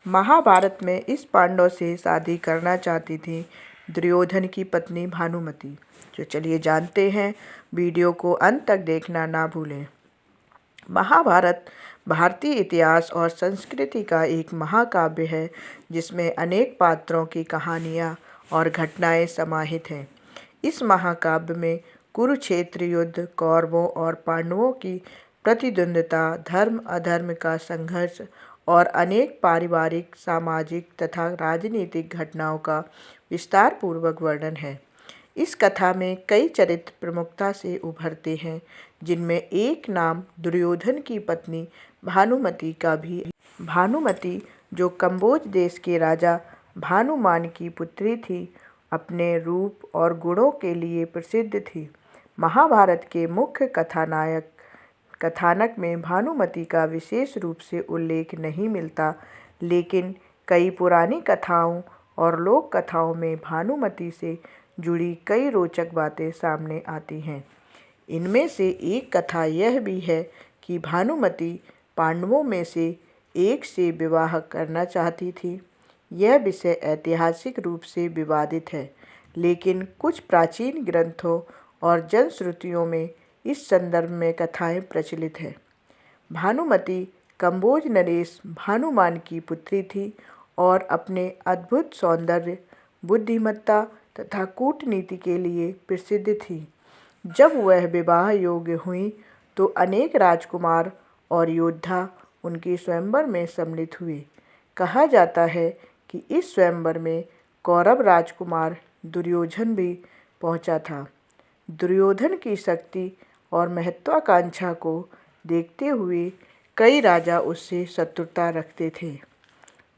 महाभारत में इस पांडव से शादी करना चाहती थी दुर्योधन की पत्नी भानुमति। तो चलिए जानते हैं, वीडियो को अंत तक देखना ना भूलें। महाभारत भारतीय इतिहास और संस्कृति का एक महाकाव्य है जिसमें अनेक पात्रों की कहानियाँ और घटनाएं समाहित हैं। इस महाकाव्य में कुरुक्षेत्र युद्ध, कौरवों और पांडवों की प्रतिद्वंद्विता, धर्म अधर्म का संघर्ष और अनेक पारिवारिक, सामाजिक तथा राजनीतिक घटनाओं का विस्तार पूर्वक वर्णन है। इस कथा में कई चरित्र प्रमुखता से उभरते हैं, जिनमें एक नाम दुर्योधन की पत्नी भानुमति का भी है। भानुमति, जो कंबोज देश के राजा भानुमान की पुत्री थी, अपने रूप और गुणों के लिए प्रसिद्ध थी। महाभारत के मुख्य कथानक में भानुमति का विशेष रूप से उल्लेख नहीं मिलता, लेकिन कई पुरानी कथाओं और लोक कथाओं में भानुमति से जुड़ी कई रोचक बातें सामने आती हैं। इनमें से एक कथा यह भी है कि भानुमति पांडवों में से एक से विवाह करना चाहती थी। यह विषय ऐतिहासिक रूप से विवादित है, लेकिन कुछ प्राचीन ग्रंथों और जनश्रुतियों में इस संदर्भ में कथाएं प्रचलित हैं। भानुमति कंबोज नरेश भानुमान की पुत्री थी और अपने अद्भुत सौंदर्य, बुद्धिमत्ता तथा कूटनीति के लिए प्रसिद्ध थी। जब वह विवाह योग्य हुई तो अनेक राजकुमार और योद्धा उनके स्वयंवर में सम्मिलित हुए। कहा जाता है कि इस स्वयंवर में कौरव राजकुमार दुर्योधन भी पहुंचा था। दुर्योधन की शक्ति और महत्वाकांक्षा को देखते हुए कई राजा उससे शत्रुता रखते थे।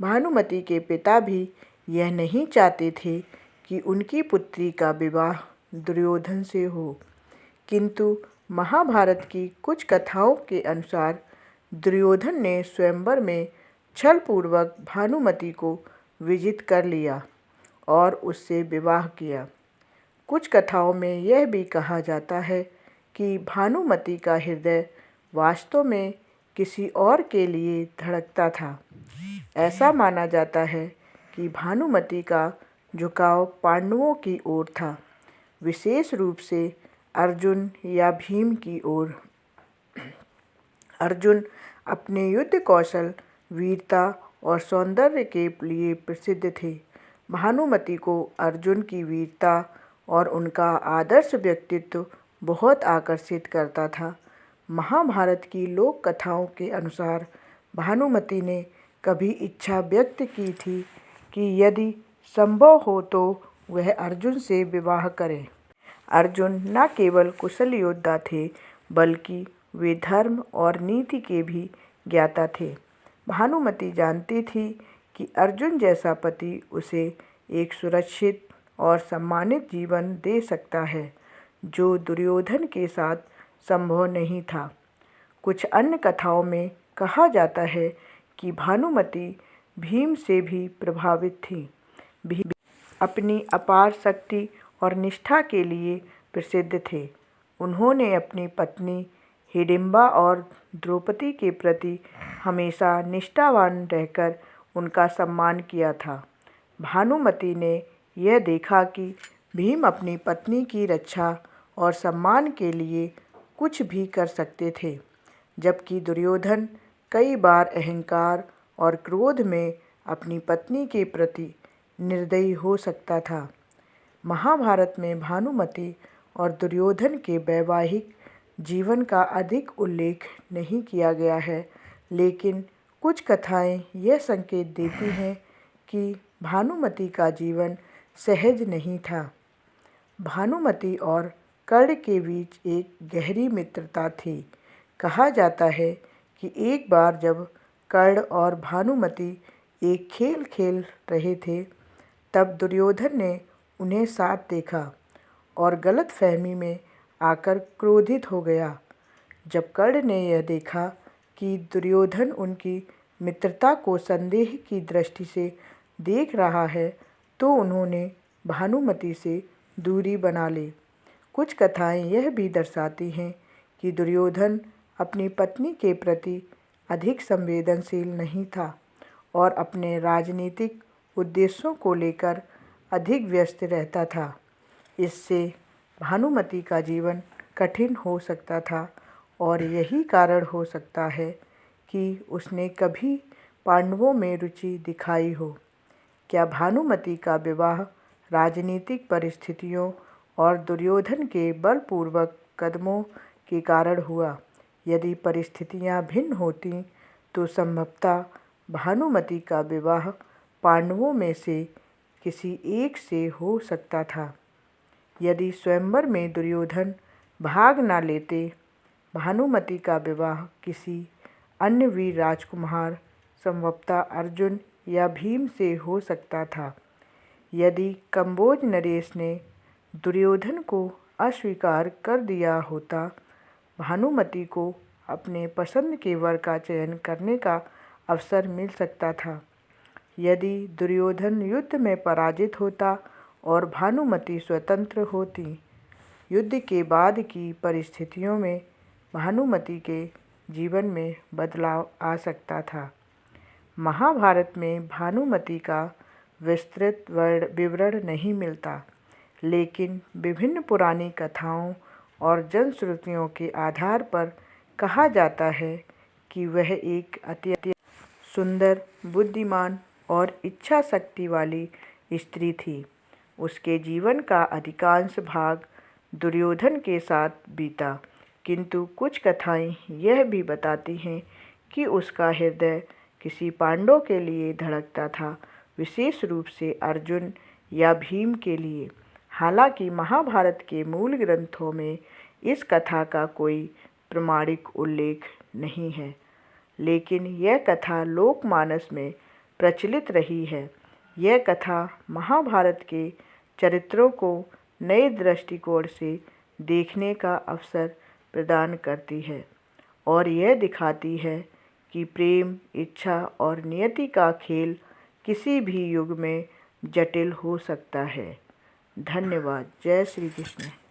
भानुमति के पिता भी यह नहीं चाहते थे कि उनकी पुत्री का विवाह दुर्योधन से हो, किंतु महाभारत की कुछ कथाओं के अनुसार दुर्योधन ने स्वयंवर में छलपूर्वक भानुमति को विजित कर लिया और उससे विवाह किया। कुछ कथाओं में यह भी कहा जाता है कि भानुमति का हृदय वास्तव में किसी और के लिए धड़कता था। ऐसा माना जाता है कि भानुमति का झुकाव पांडवों की ओर था, विशेष रूप से अर्जुन या भीम की ओर। अर्जुन अपने युद्ध कौशल, वीरता और सौंदर्य के लिए प्रसिद्ध थे। भानुमति को अर्जुन की वीरता और उनका आदर्श व्यक्तित्व बहुत आकर्षित करता था। महाभारत की लोक कथाओं के अनुसार भानुमति ने कभी इच्छा व्यक्त की थी कि यदि संभव हो तो वह अर्जुन से विवाह करे। अर्जुन न केवल कुशल योद्धा थे, बल्कि वे धर्म और नीति के भी ज्ञाता थे। भानुमति जानती थी कि अर्जुन जैसा पति उसे एक सुरक्षित और सम्मानित जीवन दे सकता है, जो दुर्योधन के साथ संभव नहीं था। कुछ अन्य कथाओं में कहा जाता है कि भानुमति भीम से भी प्रभावित थी। भीम अपनी अपार शक्ति और निष्ठा के लिए प्रसिद्ध थे। उन्होंने अपनी पत्नी हिडिंबा और द्रौपदी के प्रति हमेशा निष्ठावान रहकर उनका सम्मान किया था। भानुमति ने यह देखा कि भीम अपनी पत्नी की रक्षा और सम्मान के लिए कुछ भी कर सकते थे, जबकि दुर्योधन कई बार अहंकार और क्रोध में अपनी पत्नी के प्रति निर्दयी हो सकता था। महाभारत में भानुमति और दुर्योधन के वैवाहिक जीवन का अधिक उल्लेख नहीं किया गया है, लेकिन कुछ कथाएं यह संकेत देती हैं कि भानुमति का जीवन सहज नहीं था। भानुमति और कर्ण के बीच एक गहरी मित्रता थी। कहा जाता है कि एक बार जब कर्ण और भानुमति एक खेल खेल रहे थे, तब दुर्योधन ने उन्हें साथ देखा और गलतफहमी में आकर क्रोधित हो गया। जब कर्ण ने यह देखा कि दुर्योधन उनकी मित्रता को संदेह की दृष्टि से देख रहा है, तो उन्होंने भानुमति से दूरी बना ली। कुछ कथाएं यह भी दर्शाती हैं कि दुर्योधन अपनी पत्नी के प्रति अधिक संवेदनशील नहीं था और अपने राजनीतिक उद्देश्यों को लेकर अधिक व्यस्त रहता था। इससे भानुमति का जीवन कठिन हो सकता था और यही कारण हो सकता है कि उसने कभी पांडवों में रुचि दिखाई हो। क्या भानुमति का विवाह राजनीतिक परिस्थितियों और दुर्योधन के बलपूर्वक कदमों के कारण हुआ? यदि परिस्थितियां भिन्न होती तो संभवतः भानुमति का विवाह पांडवों में से किसी एक से हो सकता था। यदि स्वयंवर में दुर्योधन भाग न लेते, भानुमति का विवाह किसी अन्य वीर राजकुमार, संभवतः अर्जुन या भीम से हो सकता था। यदि कंबोज नरेश ने दुर्योधन को अस्वीकार कर दिया होता, भानुमति को अपने पसंद के वर का चयन करने का अवसर मिल सकता था। यदि दुर्योधन युद्ध में पराजित होता और भानुमति स्वतंत्र होती, युद्ध के बाद की परिस्थितियों में भानुमति के जीवन में बदलाव आ सकता था। महाभारत में भानुमति का विस्तृत विवरण नहीं मिलता, लेकिन विभिन्न पुरानी कथाओं और जनश्रुतियों के आधार पर कहा जाता है कि वह एक अत्यंत सुंदर, बुद्धिमान और इच्छा शक्ति वाली स्त्री थी। उसके जीवन का अधिकांश भाग दुर्योधन के साथ बीता, किंतु कुछ कथाएं यह भी बताती हैं कि उसका हृदय किसी पांडव के लिए धड़कता था, विशेष रूप से अर्जुन या भीम के लिए। हालांकि महाभारत के मूल ग्रंथों में इस कथा का कोई प्रामाणिक उल्लेख नहीं है, लेकिन यह कथा लोकमानस में प्रचलित रही है। यह कथा महाभारत के चरित्रों को नए दृष्टिकोण से देखने का अवसर प्रदान करती है और यह दिखाती है कि प्रेम, इच्छा और नियति का खेल किसी भी युग में जटिल हो सकता है। धन्यवाद। जय श्री कृष्ण।